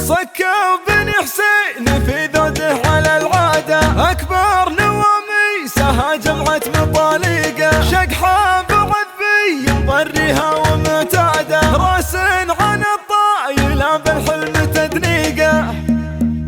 صكوا بن حسين في ذوده على العادة، أكبر نواميسها جمعة مطاليقة، شقحة بعذبي مضريها ومعتادة، راس عن الطايلة بالحلم تدنيقة،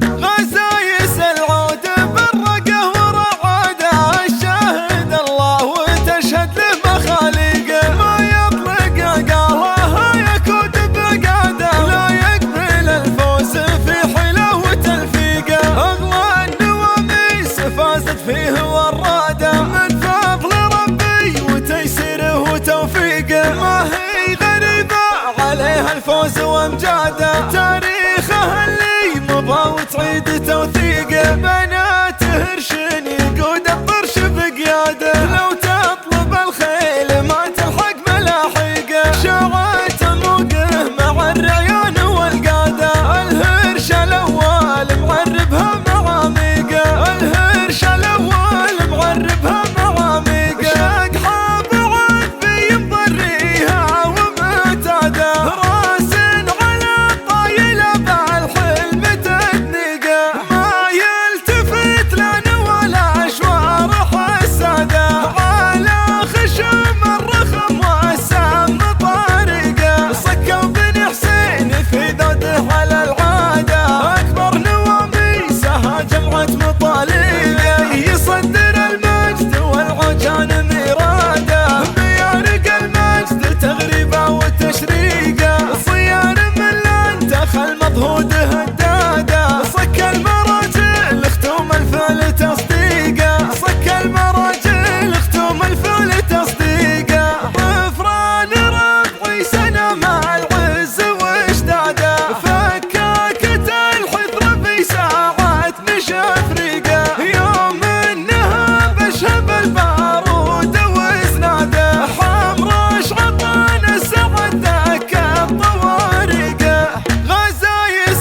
غزايس العود بالرقة ورعادة، الشاهد الله وتشهد له مخاليقه، ما يطلق قالها يكود بقاده، لا يقبل الفوز في حيله وتلفيقه، اغلى النواميس فازت فيه وراده، من فضل ربي وتيسيره وتوفيقه، ما هي غريبة عليها الفوز وامجاده، تاريخها اللي مضى وتعيد توثيقه، بنات هرش يقود الطرش بقياده، لو تطلب الخيل ما تلحق ملاحقه، شاعت موقه مع الريان والقاده، الهرش الاول معربها معاميقه، الهرش الاول معربها معاميقه، شقحه بعذبي مضريها ومعتاده، راس على الطايله بالحلم تدنيقه، ما يلتفت لنا ولا اشوار حساده، على خشم الرخم والسام طارقه، صكوا بن حسين في ذوده على العاده، اكبر نواميسها جمعة مطاليقه، يصدر المجد والعجان ميراده، بيارق المجد تغريبه وتشريقه، صيان من لنتخ المضهود هداده، صك المراجل ختوم الفعل تصديقه، صك المراجل ختوم الفعل تصديقه، غفران ربعي سنة مع العز واشداده، فكاكة الحذر في ساعات نشفري